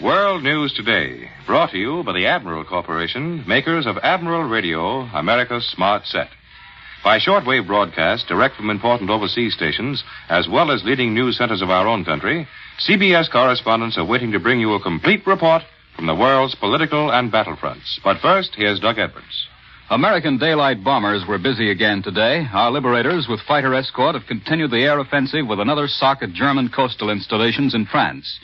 World News Today, brought to you by the Admiral Corporation, makers of Admiral Radio, America's smart set. By shortwave broadcast direct from important overseas stations, as well as leading news centers of our own country, CBS correspondents are waiting to bring you a complete report from the world's political and battlefronts. But first, here's Doug Edwards. American daylight bombers were busy again today. Our liberators, with fighter escort, have continued the air offensive with another sock at German coastal installations in France.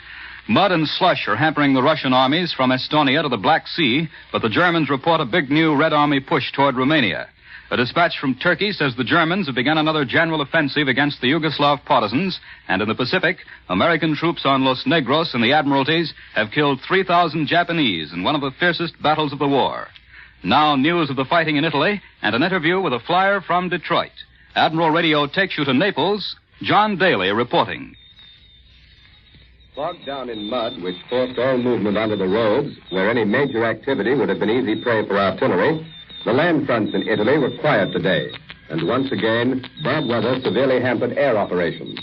Mud and slush are hampering the Russian armies from Estonia to the Black Sea, but the Germans report a big new Red Army push toward Romania. A dispatch from Turkey says the Germans have begun another general offensive against the Yugoslav partisans, and in the Pacific, American troops on Los Negros and the Admiralties have killed 3,000 Japanese in one of the fiercest battles of the war. Now, news of the fighting in Italy and an interview with a flyer from Detroit. Admiral Radio takes you to Naples. John Daly reporting. Bogged down in mud, which forced all movement onto the roads, where any major activity would have been easy prey for artillery, the land fronts in Italy were quiet today, and once again, bad weather severely hampered air operations.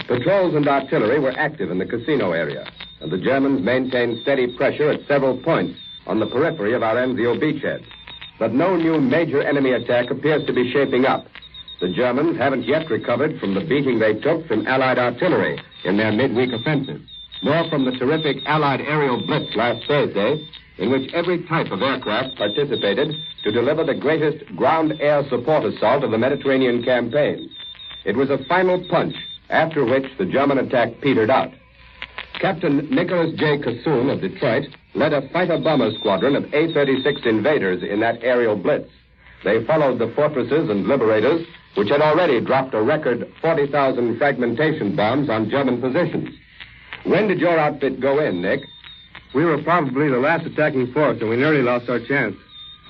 Patrols and artillery were active in the casino area, and the Germans maintained steady pressure at several points on the periphery of our Anzio beachhead. But no new major enemy attack appears to be shaping up. The Germans haven't yet recovered from the beating they took from Allied artillery in their midweek offensive, nor from the terrific Allied aerial blitz last Thursday, in which every type of aircraft participated to deliver the greatest ground-air support assault of the Mediterranean campaign. It was a final punch, after which the German attack petered out. Captain Nicholas J. Cassoon of Detroit led a fighter-bomber squadron of A-36 invaders in that aerial blitz. They followed the fortresses and liberators, which had already dropped a record 40,000 fragmentation bombs on German positions. When did your outfit go in, Nick? We were probably the last attacking force, and we nearly lost our chance.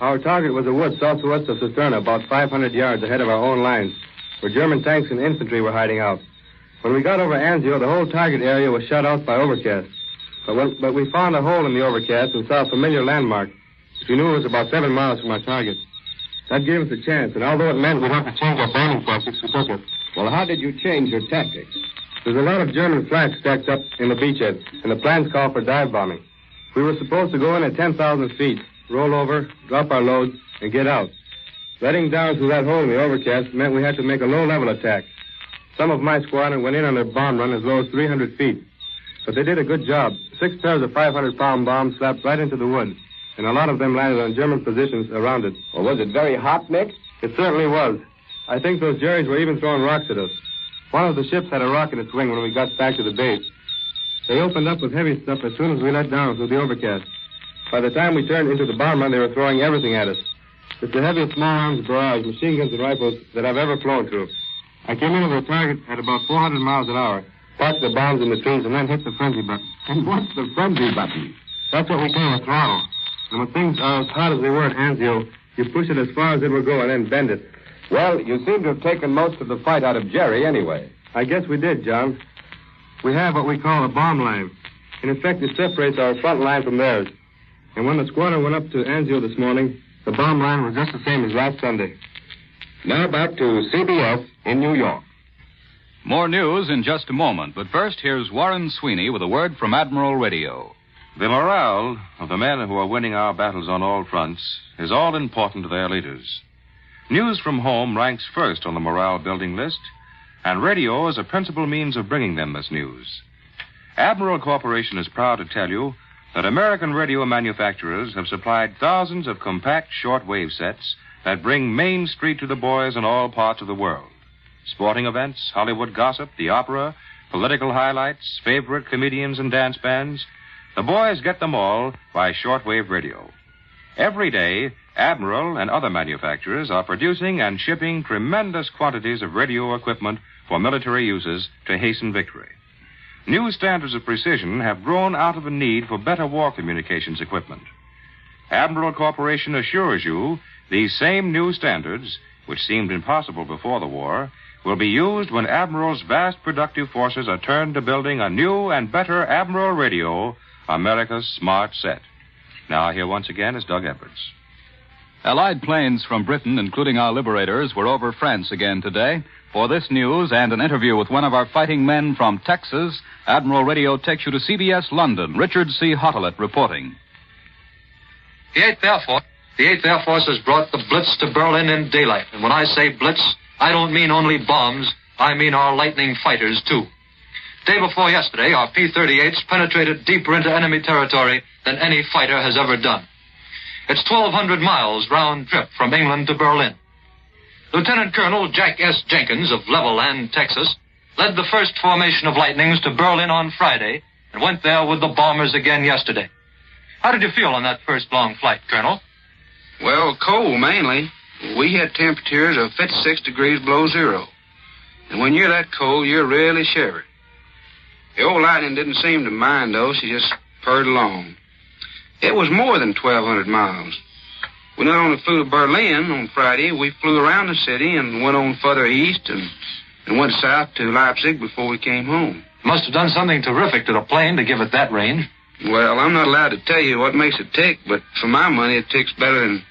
Our target was a wood southwest of Cisterna, about 500 yards ahead of our own lines, where German tanks and infantry were hiding out. When we got over Anzio, the whole target area was shut out by overcast. But we found a hole in the overcast and saw a familiar landmark, which we knew was about 7 miles from our target. That gave us a chance, and although it meant we'd have to change our bombing tactics, we took it. Well, how did you change your tactics? There's a lot of German flags stacked up in the beachhead, and the plans call for dive bombing. We were supposed to go in at 10,000 feet, roll over, drop our loads, and get out. Letting down through that hole in the overcast meant we had to make a low-level attack. Some of my squadron went in on their bomb run as low as 300 feet. But they did a good job. 6 pairs of 500-pound bombs slapped right into the wood, and a lot of them landed on German positions around it. Well, was it very hot, Nick? It certainly was. I think those Jerrys were even throwing rocks at us. One of the ships had a rock in its wing when we got back to the base. They opened up with heavy stuff as soon as we let down through the overcast. By the time we turned into the bomb run, they were throwing everything at us. It's the heaviest small arms barrage, machine guns and rifles that I've ever flown through. I came into the target at about 400 miles an hour, parked the bombs in the trees, and then hit the frenzy button. And what's the frenzy button? That's what we call a throttle. And when things are as hot as they were at Anzio, you push it as far as it will go and then bend it. Well, you seem to have taken most of the fight out of Jerry anyway. I guess we did, John. We have what we call a bomb line. In effect, it separates our front line from theirs. And when the squadron went up to Anzio this morning, the bomb line was just the same as last Sunday. Now back to CBS in New York. More news in just a moment, but first, here's Warren Sweeney with a word from Admiral Radio. The morale of the men who are winning our battles on all fronts is all important to their leaders. News from home ranks first on the morale-building list, and radio is a principal means of bringing them this news. Admiral Corporation is proud to tell you that American radio manufacturers have supplied thousands of compact short-wave sets that bring Main Street to the boys in all parts of the world. Sporting events, Hollywood gossip, the opera, political highlights, favorite comedians and dance bands. The boys get them all by shortwave radio. Every day, Admiral and other manufacturers are producing and shipping tremendous quantities of radio equipment for military uses to hasten victory. New standards of precision have grown out of a need for better war communications equipment. Admiral Corporation assures you these same new standards, which seemed impossible before the war, will be used when Admiral's vast productive forces are turned to building a new and better Admiral Radio, America's smart set. Now, here once again is Doug Edwards. Allied planes from Britain, including our liberators, were over France again today. For this news and an interview with one of our fighting men from Texas, Admiral Radio takes you to CBS London. Richard C. Hottelet reporting. The 8th Air Force has brought the Blitz to Berlin in daylight. And when I say Blitz, I don't mean only bombs. I mean our Lightning fighters, too. Day before yesterday, our P-38s penetrated deeper into enemy territory than any fighter has ever done. It's 1,200 miles round trip from England to Berlin. Lieutenant Colonel Jack S. Jenkins of Levelland, Texas, led the first formation of Lightnings to Berlin on Friday and went there with the bombers again yesterday. How did you feel on that first long flight, Colonel? Well, cold mainly. We had temperatures of 56 degrees below zero. And when you're that cold, you're really shivered. The old Lightning didn't seem to mind, though. She just purred along. It was more than 1,200 miles. We not only flew to Berlin on Friday, we flew around the city and went on further east and went south to Leipzig before we came home. Must have done something terrific to the plane to give it that range. Well, I'm not allowed to tell you what makes it tick, but for my money, it ticks better than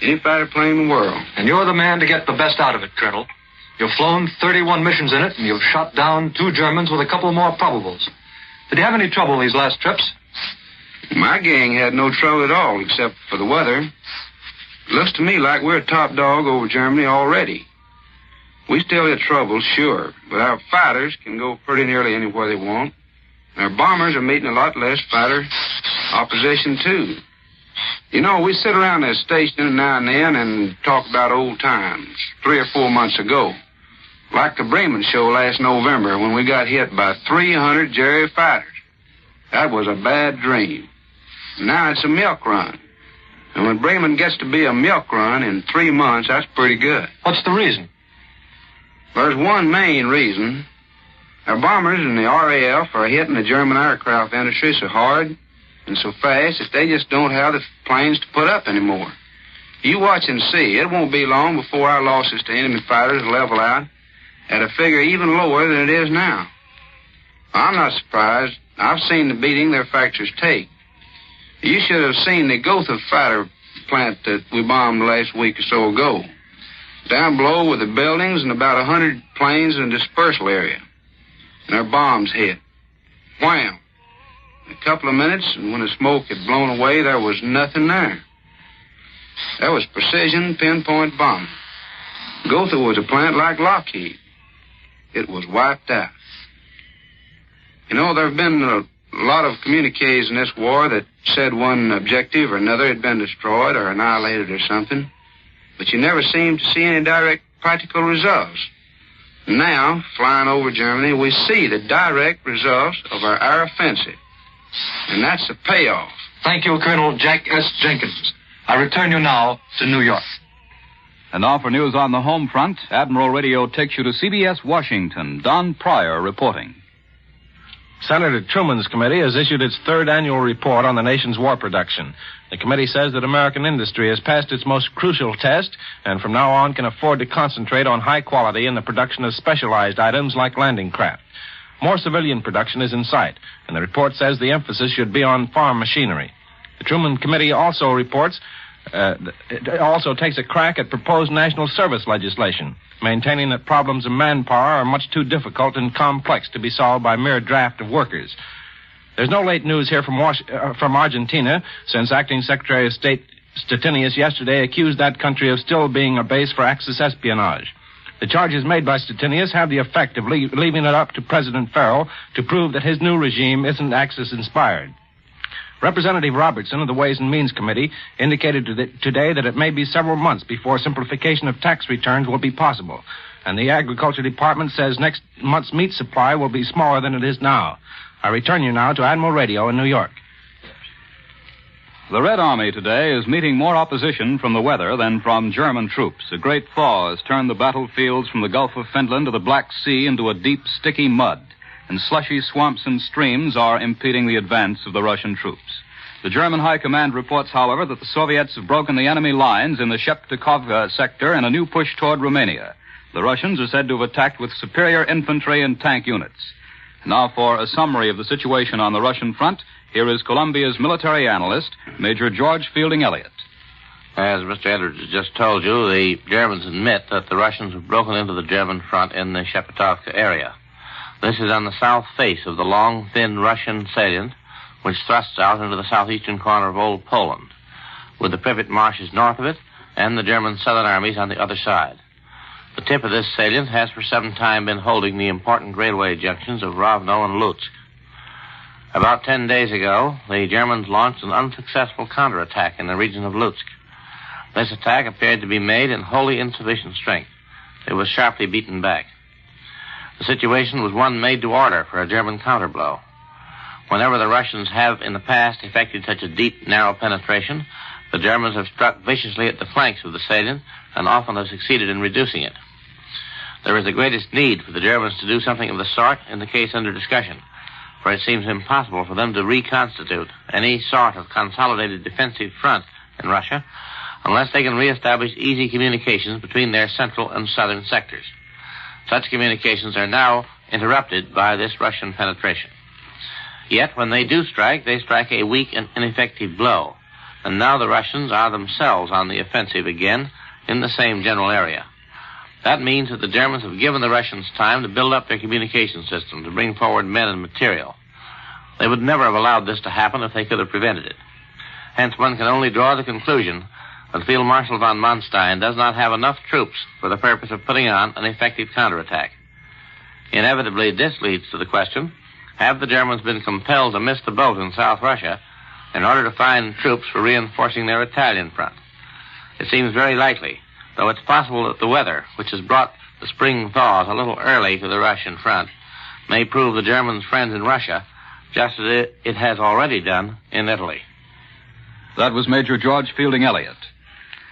any fighter plane in the world. And you're the man to get the best out of it, Colonel. You've flown 31 missions in it, and you've shot down 2 Germans with a couple more probables. Did you have any trouble these last trips? My gang had no trouble at all, except for the weather. It looks to me like we're a top dog over Germany already. We still get trouble, sure, but our fighters can go pretty nearly anywhere they want. Our bombers are meeting a lot less fighter opposition, too. You know, we sit around the station now and then and talk about old times, 3 or 4 months ago. Like the Bremen show last November when we got hit by 300 Jerry fighters. That was a bad dream. Now it's a milk run. And when Bremen gets to be a milk run in 3 months, that's pretty good. What's the reason? There's one main reason. Our bombers and the RAF are hitting the German aircraft industry so hard and so fast that they just don't have the planes to put up anymore. You watch and see. It won't be long before our losses to enemy fighters level out at a figure even lower than it is now. I'm not surprised. I've seen the beating their factories take. You should have seen the Gotha fighter plant that we bombed last week or so ago. Down below were the buildings and about 100 planes in the dispersal area. And our bombs hit. Wham! In a couple of minutes, and when the smoke had blown away, there was nothing there. That was precision pinpoint bombing. Gotha was a plant like Lockheed. It was wiped out. You know, there have been a lot of communiques in this war that said one objective or another had been destroyed or annihilated or something, but you never seem to see any direct practical results. Now, flying over Germany, we see the direct results of our air offensive, and that's the payoff. Thank you, Colonel Jack S. Jenkins. I return you now to New York. And now for news on the home front, Admiral Radio takes you to CBS Washington. Don Pryor reporting. Senator Truman's committee has issued its 3rd annual report on the nation's war production. The committee says that American industry has passed its most crucial test and from now on can afford to concentrate on high quality in the production of specialized items like landing craft. More civilian production is in sight, and the report says the emphasis should be on farm machinery. The Truman Committee also reports it also takes a crack at proposed national service legislation, maintaining that problems of manpower are much too difficult and complex to be solved by mere draft of workers. There's no late news here from Argentina, since Acting Secretary of State Stettinius yesterday accused that country of still being a base for Axis espionage. The charges made by Stettinius have the effect of leaving it up to President Farrell to prove that his new regime isn't Axis-inspired. Representative Robertson of the Ways and Means Committee indicated today that it may be several months before simplification of tax returns will be possible. And the Agriculture Department says next month's meat supply will be smaller than it is now. I return you now to Admiral Radio in New York. The Red Army today is meeting more opposition from the weather than from German troops. A great thaw has turned the battlefields from the Gulf of Finland to the Black Sea into a deep, sticky mud, and slushy swamps and streams are impeding the advance of the Russian troops. The German High Command reports, however, that the Soviets have broken the enemy lines in the Sheptikov sector in a new push toward Romania. The Russians are said to have attacked with superior infantry and tank units. Now for a summary of the situation on the Russian front, here is Columbia's military analyst, Major George Fielding Elliott. As Mr. Edwards has just told you, the Germans admit that the Russians have broken into the German front in the Shepatovka area. This is on the south face of the long, thin Russian salient, which thrusts out into the southeastern corner of Old Poland, with the Pripyat marshes north of it and the German southern armies on the other side. The tip of this salient has for some time been holding the important railway junctions of Rovno and Lutsk. About 10 days ago, the Germans launched an unsuccessful counterattack in the region of Lutsk. This attack appeared to be made in wholly insufficient strength. It was sharply beaten back. The situation was one made to order for a German counterblow. Whenever the Russians have in the past effected such a deep, narrow penetration, the Germans have struck viciously at the flanks of the salient and often have succeeded in reducing it. There is the greatest need for the Germans to do something of the sort in the case under discussion, for it seems impossible for them to reconstitute any sort of consolidated defensive front in Russia unless they can reestablish easy communications between their central and southern sectors. Such communications are now interrupted by this Russian penetration. Yet, when they do strike, they strike a weak and ineffective blow. And now the Russians are themselves on the offensive again in the same general area. That means that the Germans have given the Russians time to build up their communication system, to bring forward men and material. They would never have allowed this to happen if they could have prevented it. Hence, one can only draw the conclusion that Field Marshal von Manstein does not have enough troops for the purpose of putting on an effective counterattack. Inevitably, this leads to the question, have the Germans been compelled to miss the boat in South Russia in order to find troops for reinforcing their Italian front? It seems very likely, though it's possible that the weather, which has brought the spring thaws a little early to the Russian front, may prove the Germans' friends in Russia, just as it has already done in Italy. That was Major George Fielding Elliott.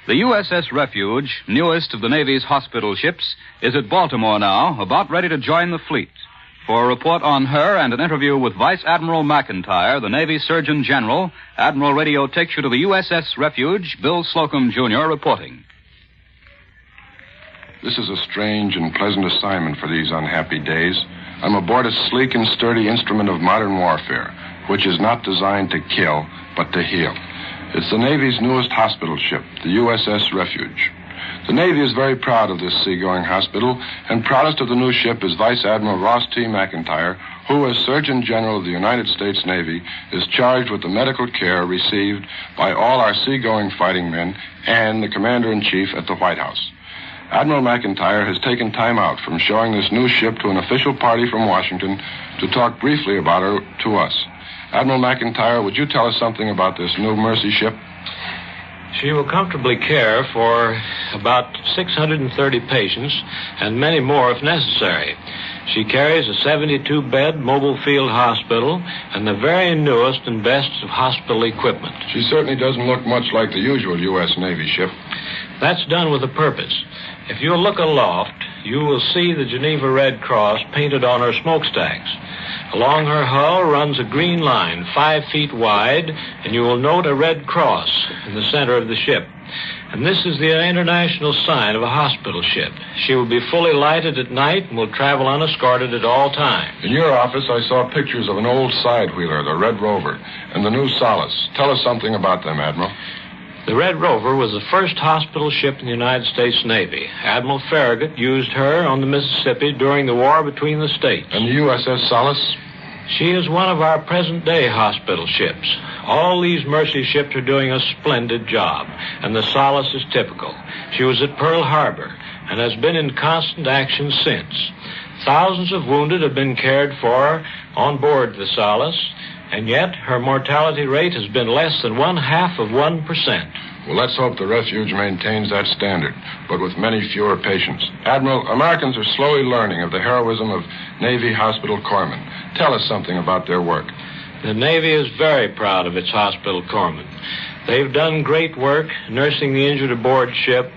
The USS Refuge, newest of the Navy's hospital ships, is at Baltimore now, about ready to join the fleet. For a report on her and an interview with Vice Admiral McIntyre, the Navy Surgeon General, Admiral Radio takes you to the USS Refuge. Bill Slocum, Jr., reporting. This is a strange and pleasant assignment for these unhappy days. I'm aboard a sleek and sturdy instrument of modern warfare, which is not designed to kill, but to heal. It's the Navy's newest hospital ship, the USS Refuge. The Navy is very proud of this seagoing hospital, and proudest of the new ship is Vice Admiral Ross T. McIntyre, who, as Surgeon General of the United States Navy, is charged with the medical care received by all our seagoing fighting men and the Commander-in-Chief at the White House. Admiral McIntyre has taken time out from showing this new ship to an official party from Washington to talk briefly about her to us. Admiral McIntyre, would you tell us something about this new Mercy ship? She will comfortably care for about 630 patients and many more if necessary. She carries a 72-bed mobile field hospital and the very newest and best of hospital equipment. She certainly doesn't look much like the usual U.S. Navy ship. That's done with a purpose. If you'll look aloft, you will see the Geneva Red Cross painted on her smokestacks. Along her hull runs a green line 5 feet wide, and you will note a red cross in the center of the ship. And this is the international sign of a hospital ship. She will be fully lighted at night and will travel unescorted at all times. In your office, I saw pictures of an old side-wheeler, the Red Rover, and the new Solace. Tell us something about them, Admiral. The Red Rover was the first hospital ship in the United States Navy. Admiral Farragut used her on the Mississippi during the war between the states. And the USS Solace? She is one of our present-day hospital ships. All these Mercy ships are doing a splendid job, and the Solace is typical. She was at Pearl Harbor and has been in constant action since. Thousands of wounded have been cared for on board the Solace, and yet her mortality rate has been less than 0.5%. Well, let's hope the Refuge maintains that standard, but with many fewer patients. Admiral, Americans are slowly learning of the heroism of Navy hospital corpsmen. Tell us something about their work. The Navy is very proud of its hospital corpsmen. They've done great work nursing the injured aboard ship,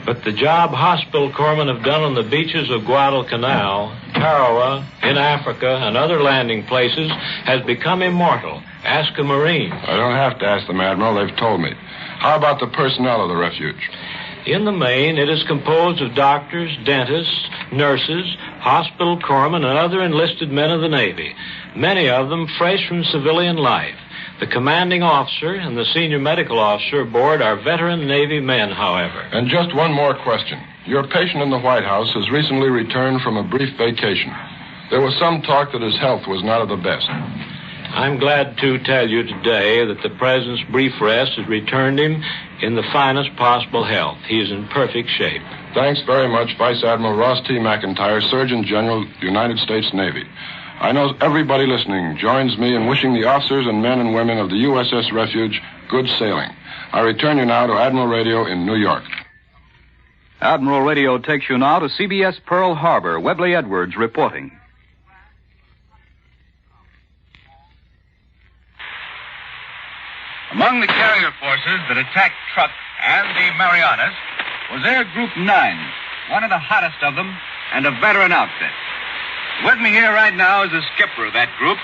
but the job hospital corpsmen have done on the beaches of Guadalcanal, Tarawa, in Africa, and other landing places has become immortal. Ask a Marine. I don't have to ask them, Admiral. They've told me. How about the personnel of the Refuge? In the main, it is composed of doctors, dentists, nurses, hospital corpsmen, and other enlisted men of the Navy, many of them fresh from civilian life. The commanding officer and the senior medical officer aboard are veteran Navy men, however. And just one more question. Your patient in the White House has recently returned from a brief vacation. There was some talk that his health was not of the best. I'm glad to tell you today that the President's brief rest has returned him in the finest possible health. He is in perfect shape. Thanks very much, Vice Admiral Ross T. McIntyre, Surgeon General, United States Navy. I know everybody listening joins me in wishing the officers and men and women of the USS Refuge good sailing. I return you now to Admiral Radio in New York. Admiral Radio takes you now to CBS Pearl Harbor. Webley Edwards reporting. Among the carrier forces that attacked Truk and the Marianas was Air Group 9, one of the hottest of them, and a veteran outfit. With me here right now is the skipper of that group.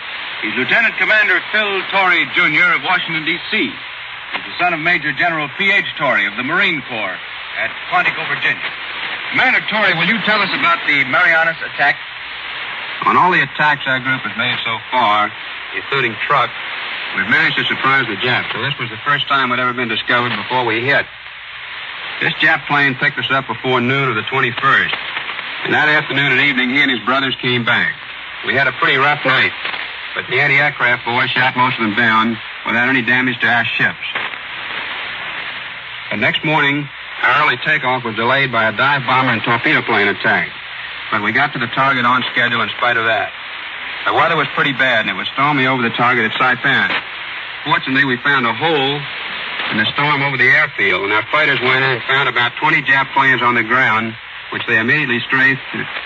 He's Lieutenant Commander Phil Torrey, Jr. of Washington, D.C. He's the son of Major General P.H. Torrey of the Marine Corps at Quantico, Virginia. Commander Torrey, will you tell us about the Marianas attack? On all the attacks our group has made so far, including Truk, we've managed to surprise the Japs, so this was the first time we'd ever been discovered before we hit. This Jap plane picked us up before noon of the 21st. And that afternoon and evening, he and his brothers came back. We had a pretty rough night, but the anti-aircraft boys shot most of them down without any damage to our ships. The next morning, our early takeoff was delayed by a dive bomber and torpedo plane attack. But we got to the target on schedule in spite of that. The weather was pretty bad, and it was stormy over the target at Saipan. Fortunately, we found a hole in the storm over the airfield, and our fighters went in and found about 20 Jap planes on the ground, which they immediately strafed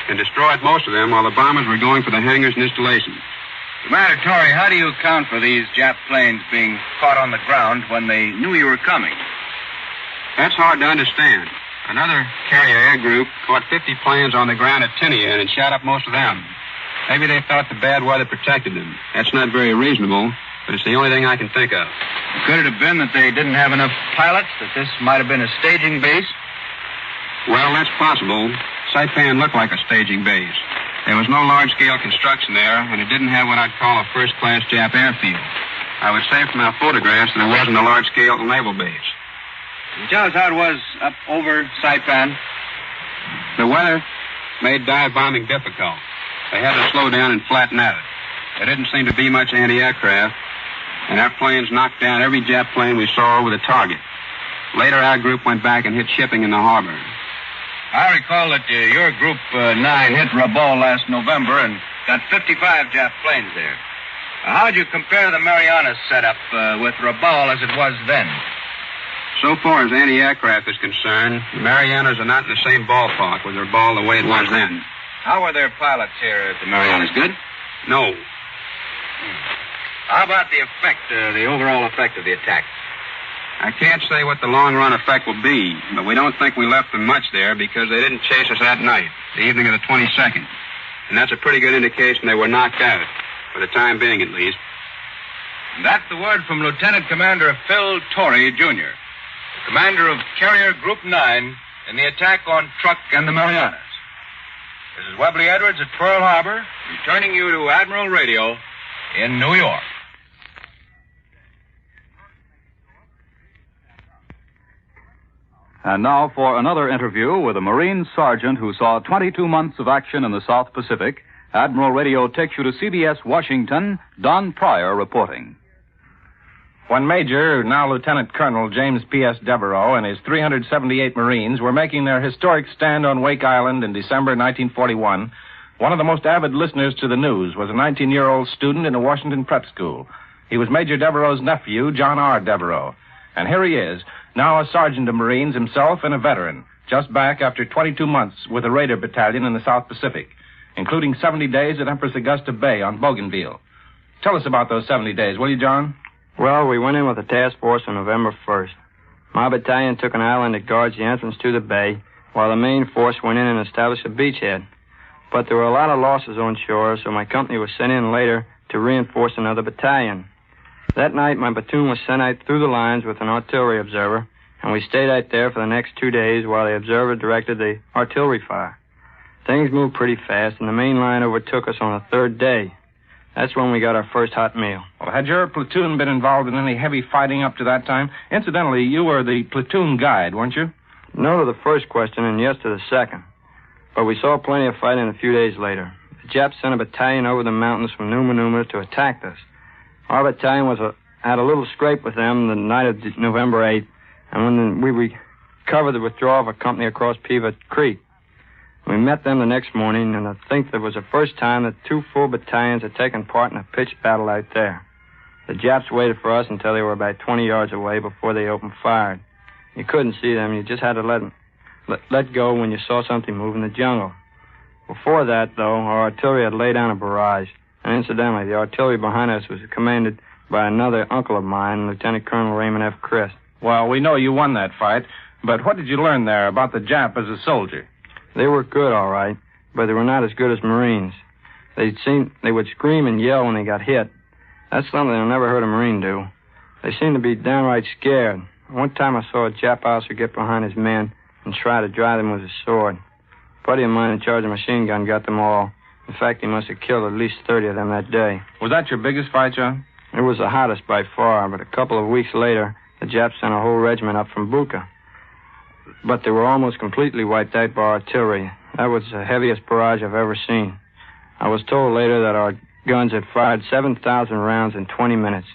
and destroyed most of them while the bombers were going for the hangars and installations. Commander Torrey, how do you account for these Jap planes being caught on the ground when they knew you were coming? That's hard to understand. Another carrier air group caught 50 planes on the ground at Tinian and shot up most of them. Maybe they thought the bad weather protected them. That's not very reasonable, but it's the only thing I can think of. Could it have been that they didn't have enough pilots, that this might have been a staging base? Well, that's possible. Saipan looked like a staging base. There was no large-scale construction there, and it didn't have what I'd call a first-class Jap airfield. I would say from our photographs that it wasn't a large-scale naval base. Can you tell us how it was up over Saipan? The weather made dive bombing difficult. They had to slow down and flatten out. There didn't seem to be much anti-aircraft, and our planes knocked down every Jap plane we saw over the target. Later, our group went back and hit shipping in the harbor. I recall that your Group 9 hit Rabaul last November and got 55 Jap planes there. How'd you compare the Marianas setup with Rabaul as it was then? So far as anti-aircraft is concerned, the Marianas are not in the same ballpark with Rabaul the way it was then. How were their pilots here at the Marianas? Good? No. How about the overall effect of the attack? I can't say what the long-run effect will be, but we don't think we left them much there because they didn't chase us that night, the evening of the 22nd. And that's a pretty good indication they were knocked out, for the time being at least. And that's the word from Lieutenant Commander Phil Torrey, Jr., commander of Carrier Group 9 in the attack on Truk and the Marianas. This is Webley Edwards at Pearl Harbor, returning you to Admiral Radio in New York. And now for another interview with a Marine sergeant who saw 22 months of action in the South Pacific. Admiral Radio takes you to CBS Washington. Don Pryor reporting. When Major, now Lieutenant Colonel James P.S. Devereaux and his 378 Marines were making their historic stand on Wake Island in December 1941, one of the most avid listeners to the news was a 19-year-old student in a Washington prep school. He was Major Devereaux's nephew, John R. Devereaux. And here he is, now a sergeant of Marines himself and a veteran, just back after 22 months with the Raider Battalion in the South Pacific, including 70 days at Empress Augusta Bay on Bougainville. Tell us about those 70 days, will you, John? Well, we went in with a task force on November 1st. My battalion took an island that guards the entrance to the bay, while the main force went in and established a beachhead. But there were a lot of losses on shore, so my company was sent in later to reinforce another battalion. That night, my platoon was sent out through the lines with an artillery observer, and we stayed out there for the next 2 days while the observer directed the artillery fire. Things moved pretty fast, and the main line overtook us on the third day. That's when we got our first hot meal. Well, had your platoon been involved in any heavy fighting up to that time? Incidentally, you were the platoon guide, weren't you? No to the first question and yes to the second. But we saw plenty of fighting a few days later. The Japs sent a battalion over the mountains from Numa Numa to attack us. Our battalion had a little scrape with them the night of November 8th, and when we recovered the withdrawal of a company across Pivot Creek. We met them the next morning, and I think that was the first time that 2 full battalions had taken part in a pitched battle out there. The Japs waited for us until they were about 20 yards away before they opened fire. You couldn't see them. You just had to let go when you saw something move in the jungle. Before that, though, our artillery had laid down a barrage. And incidentally, the artillery behind us was commanded by another uncle of mine, Lieutenant Colonel Raymond F. Christ. Well, we know you won that fight, but what did you learn there about the Jap as a soldier? They were good, all right, but they were not as good as Marines. They would scream and yell when they got hit. That's something I never heard a Marine do. They seemed to be downright scared. One time I saw a Jap officer get behind his men and try to drive them with his sword. A buddy of mine in charge of a machine gun got them all. In fact, he must have killed at least 30 of them that day. Was that your biggest fight, John? It was the hottest by far, but a couple of weeks later, the Japs sent a whole regiment up from Buka. But they were almost completely wiped out by artillery. That was the heaviest barrage I've ever seen. I was told later that our guns had fired 7,000 rounds in 20 minutes.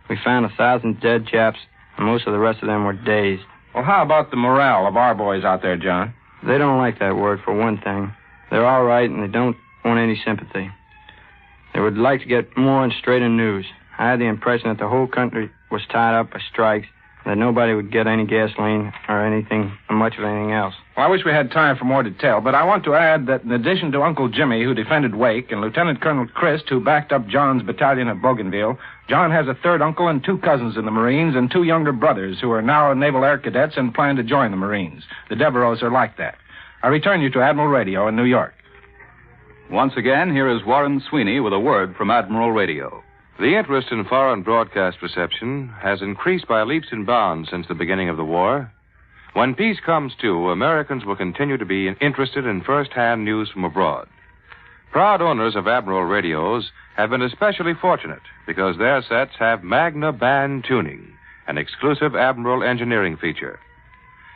We found 1,000 dead Japs, and most of the rest of them were dazed. Well, how about the morale of our boys out there, John? They don't like that word, for one thing. They're all right, and they don't want any sympathy. They would like to get more and straighter news. I had the impression that the whole country was tied up by strikes, that nobody would get any gasoline or much of anything else. Well, I wish we had time for more detail, but I want to add that in addition to Uncle Jimmy, who defended Wake, and Lieutenant Colonel Christ, who backed up John's battalion at Bougainville, John has a third uncle and 2 cousins in the Marines and 2 younger brothers who are now Naval Air Cadets and plan to join the Marines. The Devereaux are like that. I return you to Admiral Radio in New York. Once again, here is Warren Sweeney with a word from Admiral Radio. The interest in foreign broadcast reception has increased by leaps and bounds since the beginning of the war. When peace comes, too, Americans will continue to be interested in first-hand news from abroad. Proud owners of Admiral radios have been especially fortunate because their sets have Magna Band tuning, an exclusive Admiral engineering feature.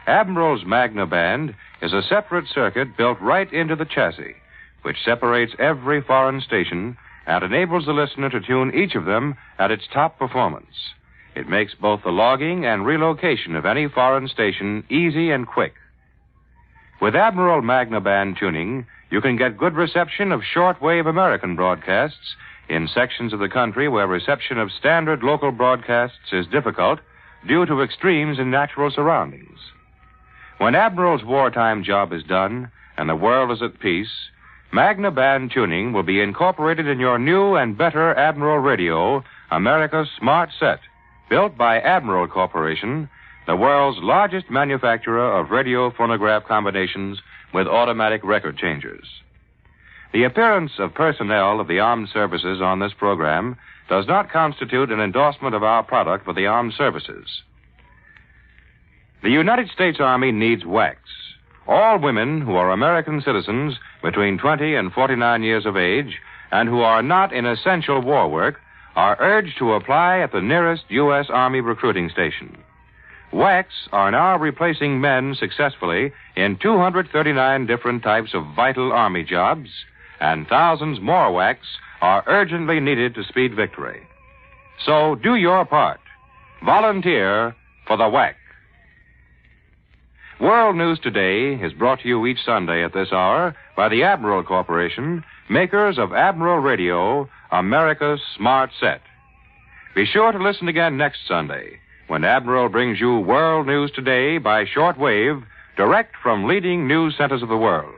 Admiral's Magna Band is a separate circuit built right into the chassis, which separates every foreign station and enables the listener to tune each of them at its top performance. It makes both the logging and relocation of any foreign station easy and quick. With Admiral Magna Band tuning, you can get good reception of shortwave American broadcasts in sections of the country where reception of standard local broadcasts is difficult due to extremes in natural surroundings. When Admiral's wartime job is done and the world is at peace, Magna Band tuning will be incorporated in your new and better Admiral Radio, America's smart set, built by Admiral Corporation, the world's largest manufacturer of radio phonograph combinations with automatic record changers. The appearance of personnel of the armed services on this program does not constitute an endorsement of our product for the armed services. The United States Army needs wax. All women who are American citizens between 20 and 49 years of age and who are not in essential war work are urged to apply at the nearest U.S. Army recruiting station. Wax are now replacing men successfully in 239 different types of vital Army jobs, and thousands more wax are urgently needed to speed victory. So do your part. Volunteer for the WAC. World News Today is brought to you each Sunday at this hour by the Admiral Corporation, makers of Admiral Radio, America's smart set. Be sure to listen again next Sunday when Admiral brings you World News Today by shortwave, direct from leading news centers of the world.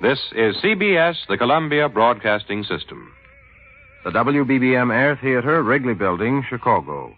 This is CBS, the Columbia Broadcasting System. The WBBM Air Theater, Wrigley Building, Chicago.